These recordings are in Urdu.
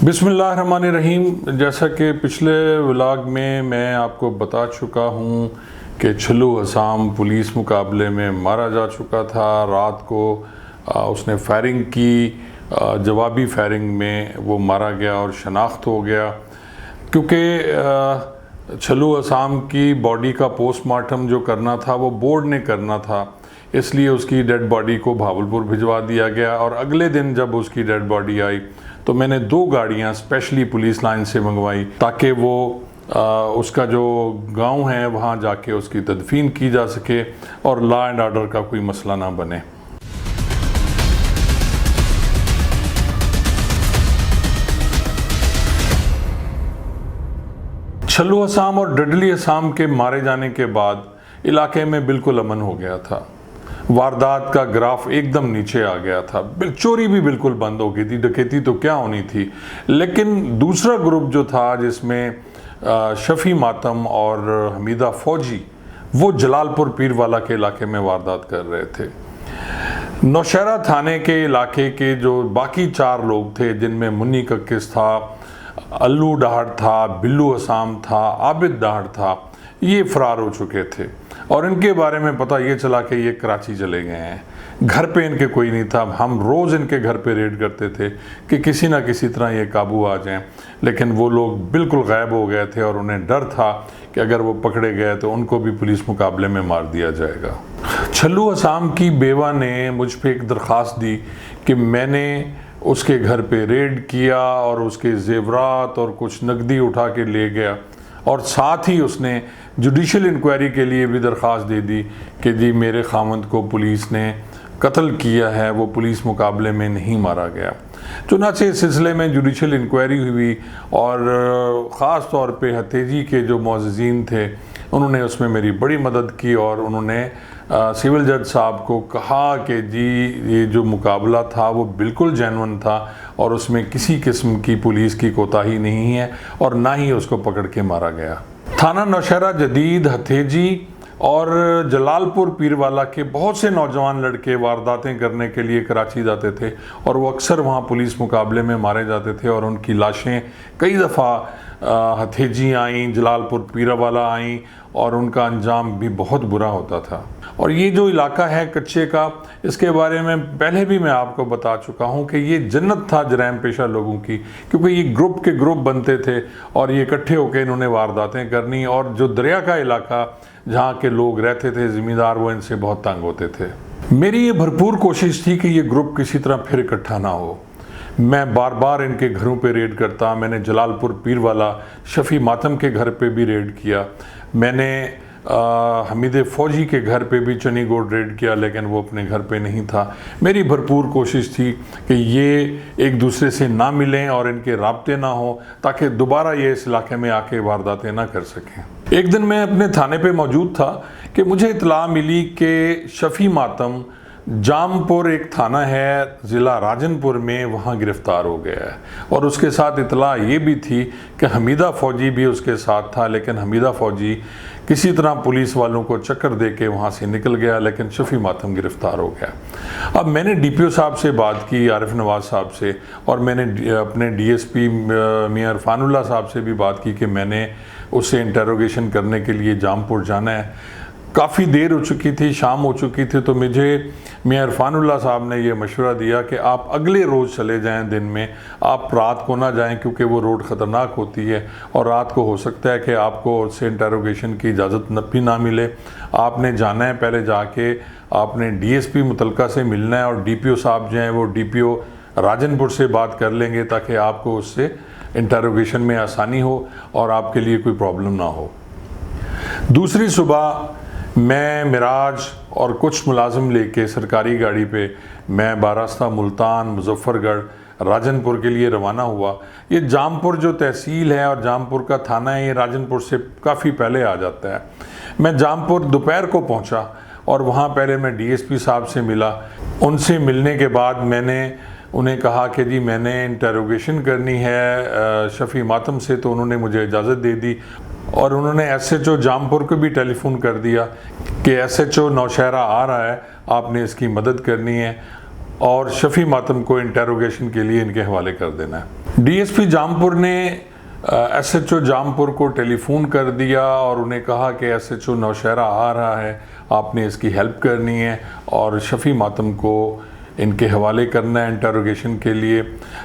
بسم اللہ الرحمن الرحیم۔ جیسا کہ پچھلے ولاگ میں آپ کو بتا چکا ہوں کہ چھلو حسام پولیس مقابلے میں مارا جا چکا تھا۔ رات کو اس نے فائرنگ کی، جوابی فائرنگ میں وہ مارا گیا اور شناخت ہو گیا۔ کیونکہ چھلو حسام کی باڈی کا پوسٹ مارٹم جو کرنا تھا وہ بورڈ نے کرنا تھا، اس لیے اس کی ڈیڈ باڈی کو بھاولپور بھجوا دیا گیا۔ اور اگلے دن جب اس کی ڈیڈ باڈی آئی تو میں نے 2 گاڑیاں اسپیشلی پولیس لائن سے منگوائی تاکہ وہ اس کا جو گاؤں ہے وہاں جا کے اس کی تدفین کی جا سکے اور لا اینڈ آرڈر کا کوئی مسئلہ نہ بنے۔ چھلو حسام اور ڈڈلی حسام کے مارے جانے کے بعد علاقے میں بالکل امن ہو گیا تھا۔ واردات کا گراف ایک دم نیچے آ گیا تھا، چوری بھی بالکل بند ہو گئی تھی، ڈکیتی تو کیا ہونی تھی۔ لیکن دوسرا گروپ جو تھا جس میں شفیع ماتم اور حمیدہ فوجی، وہ جلال پور پیروالا کے علاقے میں واردات کر رہے تھے۔ نوشہرہ تھانے کے علاقے کے جو باقی 4 لوگ تھے، جن میں منی ککس تھا، الو ڈاہڑ تھا، بلو حسام تھا، عابد ڈاہڑ تھا، یہ فرار ہو چکے تھے اور ان کے بارے میں پتہ یہ چلا کہ یہ کراچی چلے گئے ہیں۔ گھر پہ ان کے کوئی نہیں تھا، ہم روز ان کے گھر پہ ریڈ کرتے تھے کہ کسی نہ کسی طرح یہ قابو آ جائیں، لیکن وہ لوگ بالکل غائب ہو گئے تھے اور انہیں ڈر تھا کہ اگر وہ پکڑے گئے تو ان کو بھی پولیس مقابلے میں مار دیا جائے گا۔ چھلو حسام کی بیوہ نے مجھ پہ ایک درخواست دی کہ میں نے اس کے گھر پہ ریڈ کیا اور اس کے زیورات اور کچھ نقدی اٹھا کے لے گیا، اور ساتھ ہی اس نے جوڈیشل انکوائری کے لیے بھی درخواست دے دی کہ جی میرے خامند کو پولیس نے قتل کیا ہے، وہ پولیس مقابلے میں نہیں مارا گیا۔ چنانچہ اس سلسلے میں جوڈیشل انکوائری ہوئی اور خاص طور پہ ہتھیجی کے جو معززین تھے انہوں نے اس میں میری بڑی مدد کی اور انہوں نے سول جج صاحب کو کہا کہ جی یہ جو مقابلہ تھا وہ بالکل جینون تھا اور اس میں کسی قسم کی پولیس کی کوتاہی نہیں ہے اور نہ ہی اس کو پکڑ کے مارا گیا۔ تھانہ نوشہرہ جدید، ہتھیجی اور جلال پور پیروالا کے بہت سے نوجوان لڑکے وارداتیں کرنے کے لیے کراچی جاتے تھے اور وہ اکثر وہاں پولیس مقابلے میں مارے جاتے تھے اور ان کی لاشیں کئی دفعہ ہتھیجی آئیں، جلال پور پیروالا آئیں اور ان کا انجام بھی بہت برا ہوتا تھا۔ اور یہ جو علاقہ ہے کچے کا، اس کے بارے میں پہلے بھی میں آپ کو بتا چکا ہوں کہ یہ جنت تھا جرائم پیشہ لوگوں کی، کیونکہ یہ گروپ کے گروپ بنتے تھے اور یہ اکٹھے ہو کے انہوں نے وارداتیں کرنی، اور جو دریا کا علاقہ جہاں کے لوگ رہتے تھے زمیندار، وہ ان سے بہت تنگ ہوتے تھے۔ میری یہ بھرپور کوشش تھی کہ یہ گروپ کسی طرح پھر اکٹھا نہ ہو۔ میں بار بار ان کے گھروں پہ ریڈ کرتا، میں نے جلال پور پیروالا شفیع ماتم کے گھر پہ بھی ریڈ کیا، میں نے حمید فوجی کے گھر پہ بھی چنی گوڈ ریڈ کیا، لیکن وہ اپنے گھر پہ نہیں تھا۔ میری بھرپور کوشش تھی کہ یہ ایک دوسرے سے نہ ملیں اور ان کے رابطے نہ ہوں تاکہ دوبارہ یہ اس علاقے میں آ کے وارداتیں نہ کر سکیں۔ ایک دن میں اپنے تھانے پہ موجود تھا کہ مجھے اطلاع ملی کہ شفیع ماتم جام پور ایک تھانہ ہے ضلع راجن پور میں، وہاں گرفتار ہو گیا ہے، اور اس کے ساتھ اطلاع یہ بھی تھی کہ حمیدہ فوجی بھی اس کے ساتھ تھا، لیکن حمیدہ فوجی کسی طرح پولیس والوں کو چکر دے کے وہاں سے نکل گیا، لیکن شفیع ماتم گرفتار ہو گیا۔ اب میں نے ڈی پی او صاحب سے بات کی، عارف نواز صاحب سے، اور میں نے اپنے ڈی ایس پی میاں عرفان اللہ صاحب سے بھی بات کی کہ میں نے اس سے انٹروگیشن کرنے کے لیے جام پور جانا ہے۔ کافی دیر ہو چکی تھی، شام ہو چکی تھی، تو مجھے میاں عرفان اللہ صاحب نے یہ مشورہ دیا کہ آپ اگلے روز چلے جائیں، دن میں آپ رات کو نہ جائیں کیونکہ وہ روڈ خطرناک ہوتی ہے اور رات کو ہو سکتا ہے کہ آپ کو اس سے انٹروگیشن کی اجازت بھی نہ ملے۔ آپ نے جانا ہے، پہلے جا کے آپ نے ڈی ایس پی متعلقہ سے ملنا ہے اور ڈی پی او صاحب جو ہیں وہ ڈی پی او راجن پور سے بات کر لیں گے تاکہ آپ کو اس سے انٹروگیشن میں آسانی ہو اور آپ کے لیے کوئی پرابلم نہ ہو۔ دوسری صبح میں معراج اور کچھ ملازم لے کے سرکاری گاڑی پہ میں باراستہ ملتان، مظفر گڑھ، راجن پور کے لیے روانہ ہوا۔ یہ جام پور جو تحصیل ہے اور جام پور کا تھانہ ہے، یہ راجن پور سے کافی پہلے آ جاتا ہے۔ میں جام پور دوپہر کو پہنچا اور وہاں پہلے میں ڈی ایس پی صاحب سے ملا۔ ان سے ملنے کے بعد میں نے انہیں کہا کہ جی میں نے انٹروگیشن کرنی ہے شفیع ماتم سے، تو انہوں نے مجھے اجازت دے دی اور انہوں نے ایس ایچ او جام پور کو بھی ٹیلی فون کر دیا کہ ایس ایچ او نوشہرہ آ رہا ہے، آپ نے اس کی مدد کرنی ہے اور شفیع ماتم کو انٹروگیشن کے لیے ان کے حوالے کر دینا ہے۔ ڈی ایس پی جامپور نے ایس ایچ او جامپور کو ٹیلی فون کر دیا اور انہیں کہا کہ ایس ایچ او نوشہرہ آ رہا ہے، آپ نے اس کی ہیلپ کرنی ہے اور شفیع ماتم کو ان کے حوالے کرنا ہے انٹروگیشن کے لیے۔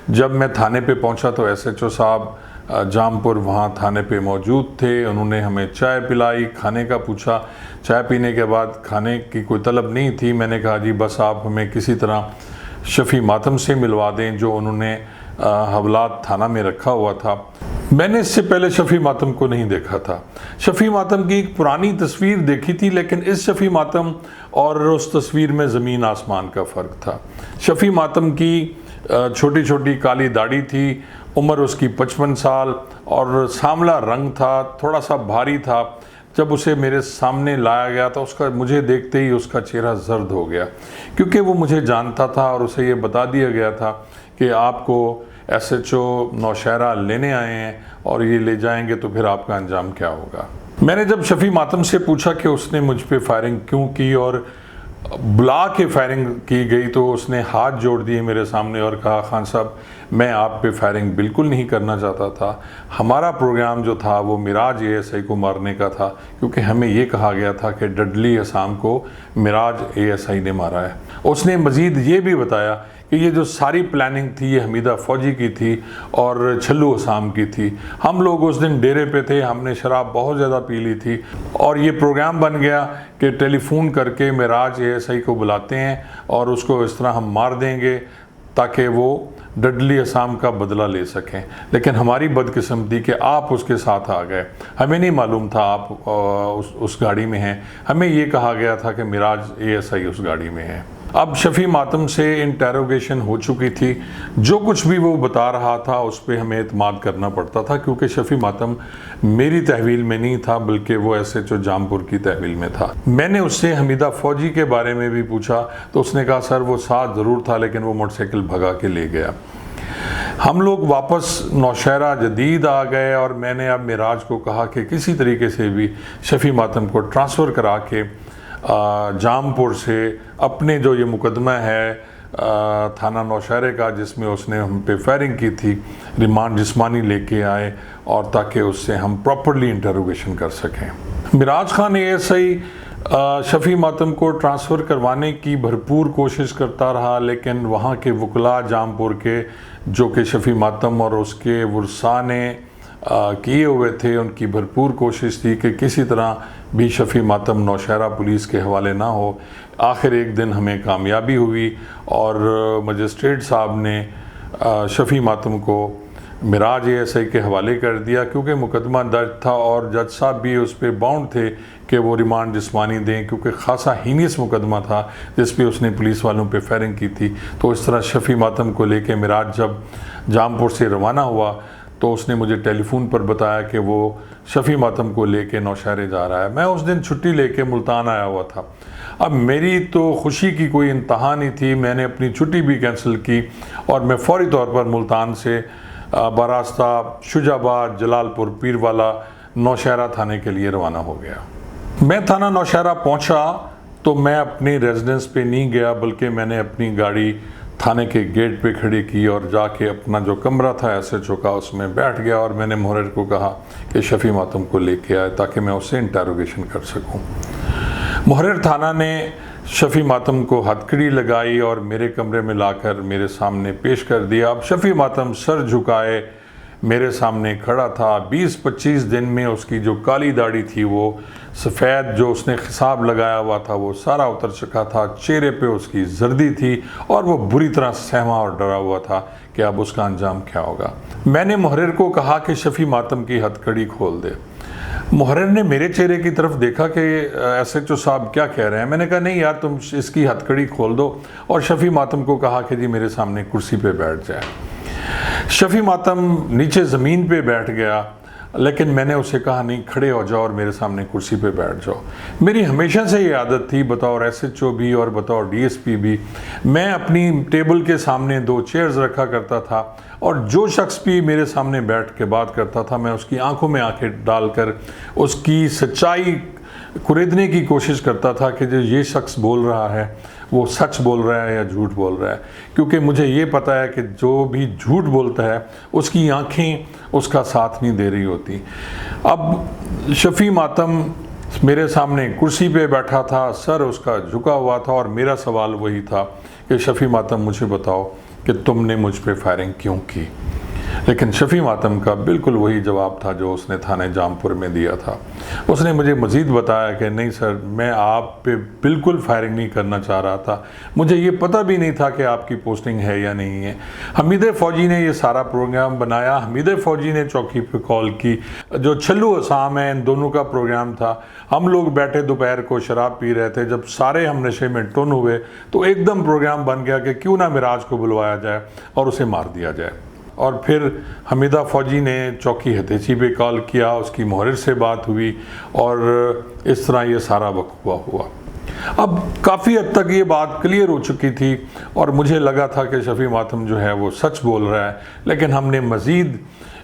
جب میں تھانے پہ پہنچا تو ایس ایچ او صاحب جامپور وہاں تھانے پہ موجود تھے۔ انہوں نے ہمیں چائے پلائی، کھانے کا پوچھا۔ چائے پینے کے بعد کھانے کی کوئی طلب نہیں تھی۔ میں نے کہا جی بس آپ ہمیں کسی طرح شفیع ماتم سے ملوا دیں جو انہوں نے حوالات تھانہ میں رکھا ہوا تھا۔ میں نے اس سے پہلے شفیع ماتم کو نہیں دیکھا تھا۔ شفیع ماتم کی ایک پرانی تصویر دیکھی تھی، لیکن اس شفیع ماتم اور اس تصویر میں زمین آسمان کا فرق تھا۔ شفیع ماتم کی چھوٹی چھوٹی کالی داڑھی تھی، عمر اس کی 55 سال اور سانولا رنگ تھا، تھوڑا سا بھاری تھا۔ جب اسے میرے سامنے لایا گیا تو مجھے دیکھتے ہی اس کا چہرہ زرد ہو گیا، کیونکہ وہ مجھے جانتا تھا اور اسے یہ بتا دیا گیا تھا کہ آپ کو ایس ایچ او نوشہرہ لینے آئے ہیں اور یہ لے جائیں گے تو پھر آپ کا انجام کیا ہوگا۔ میں نے جب شفیع ماتم سے پوچھا کہ اس نے مجھ پہ فائرنگ کیوں کی اور بلا کے فائرنگ کی گئی، تو اس نے ہاتھ جوڑ دیے میرے سامنے اور کہا خان صاحب میں آپ پہ فائرنگ بالکل نہیں کرنا چاہتا تھا، ہمارا پروگرام جو تھا وہ معراج اے ایس آئی کو مارنے کا تھا، کیونکہ ہمیں یہ کہا گیا تھا کہ ڈڈلی اسام کو معراج اے ایس آئی نے مارا ہے۔ اس نے مزید یہ بھی بتایا کہ یہ جو ساری پلاننگ تھی یہ حمیدہ فوجی کی تھی اور چھلو اسام کی تھی۔ ہم لوگ اس دن ڈیرے پہ تھے، ہم نے شراب بہت زیادہ پی لی تھی اور یہ پروگرام بن گیا کہ ٹیلی فون کر کے معراج اے ایس آئی کو بلاتے ہیں اور اس کو اس طرح ہم مار دیں گے تاکہ وہ ڈڈلی اسام کا بدلہ لے سکیں۔ لیکن ہماری بدقسمتی کہ آپ اس کے ساتھ آ گئے، ہمیں نہیں معلوم تھا آپ اس گاڑی میں ہیں، ہمیں یہ کہا گیا تھا کہ معراج اے ایس آئی اس گاڑی میں ہے۔ اب شفیع ماتم سے انٹیروگیشن ہو چکی تھی، جو کچھ بھی وہ بتا رہا تھا اس پہ ہمیں اعتماد کرنا پڑتا تھا، کیونکہ شفیع ماتم میری تحویل میں نہیں تھا بلکہ وہ ایس ایچ او جامپور کی تحویل میں تھا۔ میں نے اس سے حمیدہ فوجی کے بارے میں بھی پوچھا تو اس نے کہا سر وہ ساتھ ضرور تھا لیکن وہ موٹر سائیکل بھگا کے لے گیا۔ ہم لوگ واپس نوشہرہ جدید آ گئے اور میں نے اب معراج کو کہا کہ کسی طریقے سے بھی شفیع ماتم کو ٹرانسفر کرا کے جامپور سے اپنے جو یہ مقدمہ ہے تھانہ نوشہرہ کا جس میں اس نے ہم پہ فائرنگ کی تھی، ریمانڈ جسمانی لے کے آئے اور تاکہ اس سے ہم پراپرلی انٹروگیشن کر سکیں۔ معراج خان اے ایس آئی شفیع ماتم کو ٹرانسفر کروانے کی بھرپور کوشش کرتا رہا، لیکن وہاں کے وکلاء جامپور کے جو کہ شفیع ماتم اور اس کے ورثاء نے کیے ہوئے تھے، ان کی بھرپور کوشش تھی کہ کسی طرح بھی شفیع ماتم نوشہرہ پولیس کے حوالے نہ ہو۔ آخر ایک دن ہمیں کامیابی ہوئی اور مجسٹریٹ صاحب نے شفیع ماتم کو معراج اے ایس آئی کے حوالے کر دیا، کیونکہ مقدمہ درج تھا اور جج صاحب بھی اس پہ باؤنڈ تھے کہ وہ ریمانڈ جسمانی دیں، کیونکہ خاصا ہینیس مقدمہ تھا جس پہ اس نے پولیس والوں پہ فائرنگ کی تھی۔ تو اس طرح شفیع ماتم کو لے کے معراج جب جامپور سے روانہ ہوا تو اس نے مجھے ٹیلی فون پر بتایا کہ وہ شفیع ماتم کو لے کے نوشہرہ جا رہا ہے۔ میں اس دن چھٹی لے کے ملتان آیا ہوا تھا۔ اب میری تو خوشی کی کوئی انتہا نہیں تھی، میں نے اپنی چھٹی بھی کینسل کی اور میں فوری طور پر ملتان سے براستہ شجاع آباد، جلال پور، پیروالا، نوشہرہ تھانے کے لیے روانہ ہو گیا۔ میں تھانہ نوشہرہ پہنچا تو میں اپنی ریزیڈنس پہ نہیں گیا بلکہ میں نے اپنی گاڑی تھانے کے گیٹ پہ کھڑی کی اور جا کے اپنا جو کمرہ تھا ایس ایچ او کا اس میں بیٹھ گیا اور میں نے محرر کو کہا کہ شفیع ماتم کو لے کے آئے تاکہ میں اس سے انٹیروگیشن کر سکوں۔ محرر تھانہ نے شفیع ماتم کو ہتھ کڑی لگائی اور میرے کمرے میں لا کر میرے سامنے پیش کر دیا۔ اب شفیع ماتم سر جھکائے میرے سامنے کھڑا تھا۔ 20-25 دن میں اس کی جو کالی داڑھی تھی وہ سفید جو اس نے خصاب لگایا ہوا تھا وہ سارا اتر چکا تھا، چہرے پہ اس کی زردی تھی اور وہ بری طرح سہما اور ڈرا ہوا تھا کہ اب اس کا انجام کیا ہوگا۔ میں نے محرر کو کہا کہ شفیع ماتم کی ہتھ کڑی کھول دے۔ محرر نے میرے چہرے کی طرف دیکھا کہ ایس ایچ او صاحب کیا کہہ رہے ہیں۔ میں نے کہا نہیں یار تم اس کی ہتھ کڑی کھول دو، اور شفیع ماتم کو کہا کہ جی میرے سامنے کرسی پہ بیٹھ جائے۔ شفیع ماتم نیچے زمین پہ بیٹھ گیا، لیکن میں نے اسے کہا نہیں کھڑے ہو جاؤ اور میرے سامنے کرسی پہ بیٹھ جاؤ۔ میری ہمیشہ سے یہ عادت تھی بطور ایس ایچ او بھی اور بطور ڈی ایس پی بھی، میں اپنی ٹیبل کے سامنے 2 چیئرز رکھا کرتا تھا اور جو شخص بھی میرے سامنے بیٹھ کے بات کرتا تھا میں اس کی آنکھوں میں آنکھیں ڈال کر اس کی سچائی کریدنے کی کوشش کرتا تھا کہ جو یہ شخص بول رہا ہے وہ سچ بول رہا ہے یا جھوٹ بول رہا ہے، کیونکہ مجھے یہ پتہ ہے کہ جو بھی جھوٹ بولتا ہے اس کی آنکھیں اس کا ساتھ نہیں دے رہی ہوتی۔ اب شفیع ماتم میرے سامنے کرسی پہ بیٹھا تھا، سر اس کا جھکا ہوا تھا، اور میرا سوال وہی تھا کہ شفیع ماتم مجھے بتاؤ کہ تم نے مجھ پہ فائرنگ کیوں کی؟ لیکن شفیع ماتم کا بالکل وہی جواب تھا جو اس نے تھانہ جام پور میں دیا تھا۔ اس نے مجھے مزید بتایا کہ نہیں سر، میں آپ پہ بالکل فائرنگ نہیں کرنا چاہ رہا تھا، مجھے یہ پتہ بھی نہیں تھا کہ آپ کی پوسٹنگ ہے یا نہیں ہے۔ حمید فوجی نے یہ سارا پروگرام بنایا، حمید فوجی نے چوکی پہ کال کی، جو چھلو اسام ہے ان دونوں کا پروگرام تھا۔ ہم لوگ بیٹھے دوپہر کو شراب پی رہے تھے، جب سارے ہم نشے میں ٹن ہوئے تو ایک دم پروگرام بن گیا کہ کیوں نہ معراج کو بلوایا جائے اور اسے مار دیا جائے۔ اور پھر حمیدہ فوجی نے چوکی ہتیچی پہ کال کیا، اس کی محرر سے بات ہوئی، اور اس طرح یہ سارا وقفہ ہوا۔ اب کافی حد تک یہ بات کلیئر ہو چکی تھی اور مجھے لگا تھا کہ شفیع ماتم جو ہے وہ سچ بول رہا ہے، لیکن ہم نے مزید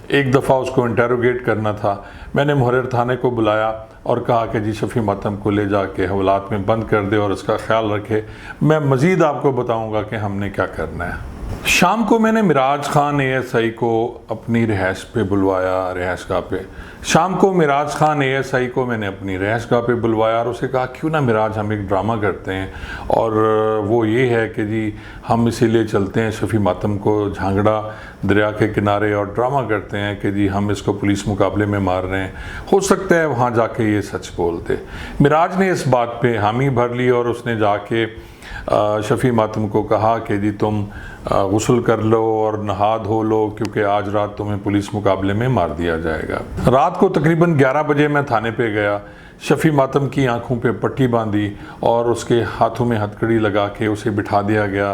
ایک دفعہ اس کو انٹیروگیٹ کرنا تھا۔ میں نے محرر تھانے کو بلایا اور کہا کہ جی شفیع ماتم کو لے جا کے حوالات میں بند کر دے اور اس کا خیال رکھے، میں مزید آپ کو بتاؤں گا کہ ہم نے کیا کرنا ہے۔ شام کو میں نے معراج خان ASI کو اپنی رہائش پہ بلوایا، رہائش گاہ پہ۔ شام کو معراج خان ASI کو میں نے اپنی رہائش گاہ پہ بلوایا اور اسے کہا کیوں نہ معراج ہم ایک ڈرامہ کرتے ہیں، اور وہ یہ ہے کہ جی ہم اسی لیے چلتے ہیں شفیع ماتم کو جھانگڑا دریا کے کنارے اور ڈرامہ کرتے ہیں کہ جی ہم اس کو پولیس مقابلے میں مار رہے ہیں، ہو سکتا ہے وہاں جا کے یہ سچ بولتے۔ معراج نے اس بات پہ حامی بھر لی اور اس نے جا کے شفیع ماتم کو کہا کہ جی تم غسل کر لو اور نہا دھو لو، کیونکہ آج رات تمہیں پولیس مقابلے میں مار دیا جائے گا۔ رات کو تقریباً 11 بجے میں تھانے پہ گیا، شفیع ماتم کی آنکھوں پہ پٹی باندھی اور اس کے ہاتھوں میں ہتھکڑی لگا کے اسے بٹھا دیا گیا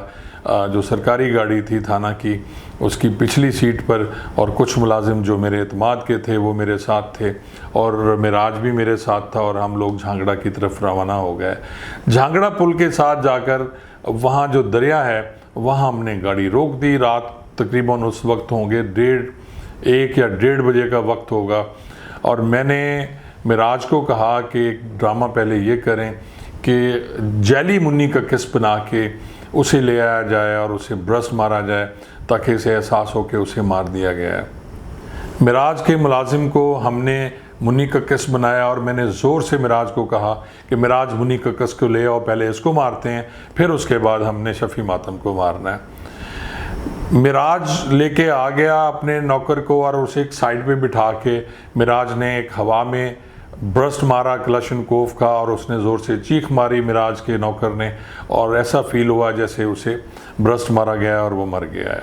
جو سرکاری گاڑی تھی تھانہ کی، اس کی پچھلی سیٹ پر، اور کچھ ملازم جو میرے اعتماد کے تھے وہ میرے ساتھ تھے، اور معراج بھی میرے ساتھ تھا، اور ہم لوگ جھانگڑا کی طرف روانہ ہو گئے۔ جھانگڑا پل کے ساتھ جا کر وہاں جو دریا ہے وہاں ہم نے گاڑی روک دی۔ رات تقریباً اس وقت ہوں گے 1 یا 1:30 بجے کا وقت ہوگا، اور میں نے معراج کو کہا کہ ایک ڈرامہ پہلے یہ کریں کہ جیلی منی کا قسط بنا کے اسے لے آیا جائے اور اسے برس مارا جائے تاکہ اسے احساس ہو کہ اسے مار دیا گیا ہے۔ معراج کے ملازم کو ہم نے منی کا قسط بنایا اور میں نے زور سے معراج کو کہا کہ معراج منی کا قسط کو لے آؤ، پہلے اس کو مارتے ہیں پھر اس کے بعد ہم نے شفیع ماتم کو مارنا ہے۔ معراج لے کے آ گیا اپنے نوکر کو اور اسے ایک سائیڈ پہ بٹھا کے معراج نے ایک ہوا میں برسٹ مارا کلاشنکوف کا، اور اس نے زور سے چیخ ماری معراج کے نوکر نے، اور ایسا فیل ہوا جیسے اسے برسٹ مارا گیا ہے اور وہ مر گیا ہے۔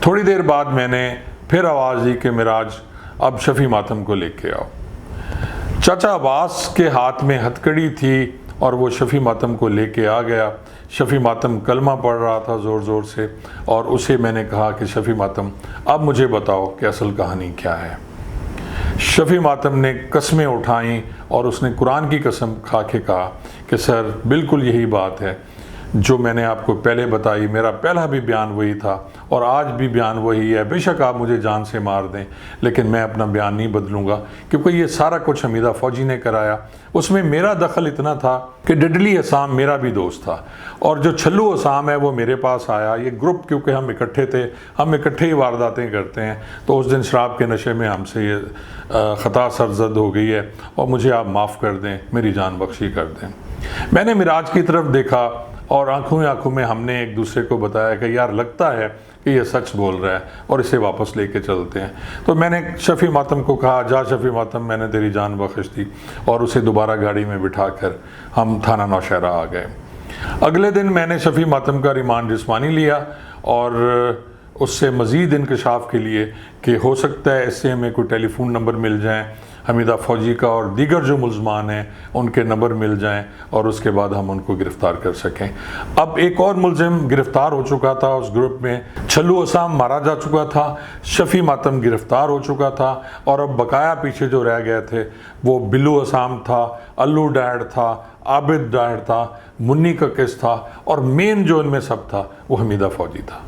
تھوڑی دیر بعد میں نے پھر آواز دی کہ معراج اب شفیع ماتم کو لے کے آؤ۔ چاچا عباس کے ہاتھ میں ہتھکڑی تھی اور وہ شفیع ماتم کو لے کے آ گیا۔ شفیع ماتم کلمہ پڑھ رہا تھا زور زور سے، اور اسے میں نے کہا کہ شفیع ماتم اب مجھے بتاؤ کہ اصل کہانی کیا ہے۔ شفیع ماتم نے قسمیں اٹھائیں اور اس نے قرآن کی قسم کھا کے کہا کہ سر بالکل یہی بات ہے جو میں نے آپ کو پہلے بتائی، میرا پہلا بھی بیان وہی تھا اور آج بھی بیان وہی ہے، بے شک آپ مجھے جان سے مار دیں لیکن میں اپنا بیان نہیں بدلوں گا، کیونکہ یہ سارا کچھ حمیدہ فوجی نے کرایا۔ اس میں میرا دخل اتنا تھا کہ ڈڈلی اسام میرا بھی دوست تھا، اور جو چھلو اسام ہے وہ میرے پاس آیا۔ یہ گروپ کیونکہ ہم اکٹھے تھے، ہم اکٹھے ہی وارداتیں کرتے ہیں، تو اس دن شراب کے نشے میں ہم سے یہ خطا سرزد ہو گئی ہے اور مجھے آپ معاف کر دیں، میری جان بخشی کر دیں۔ میں نے معراج کی طرف دیکھا اور آنکھوں میں ہم نے ایک دوسرے کو بتایا کہ یار لگتا ہے کہ یہ سچ بول رہا ہے اور اسے واپس لے کے چلتے ہیں۔ تو میں نے شفیع ماتم کو کہا جا شفیع ماتم میں نے تیری جان بخش دی، اور اسے دوبارہ گاڑی میں بٹھا کر ہم تھانہ نوشہرہ آ گئے۔ اگلے دن میں نے شفیع ماتم کا ریمانڈ جسمانی لیا اور اس سے مزید انکشاف کے لیے کہ ہو سکتا ہے اس سے ہمیں کوئی ٹیلی فون نمبر مل جائیں حمیدہ فوجی کا اور دیگر جو ملزمان ہیں ان کے نمبر مل جائیں، اور اس کے بعد ہم ان کو گرفتار کر سکیں۔ اب ایک اور ملزم گرفتار ہو چکا تھا اس گروپ میں، چھلو اسام مارا جا چکا تھا، شفیع ماتم گرفتار ہو چکا تھا، اور اب بقایا پیچھے جو رہ گئے تھے وہ بلو اسام تھا، الو ڈیڈ تھا، عابد ڈیڈ تھا، منی کا قسط تھا، اور مین جو ان میں سب تھا وہ حمیدہ فوجی تھا۔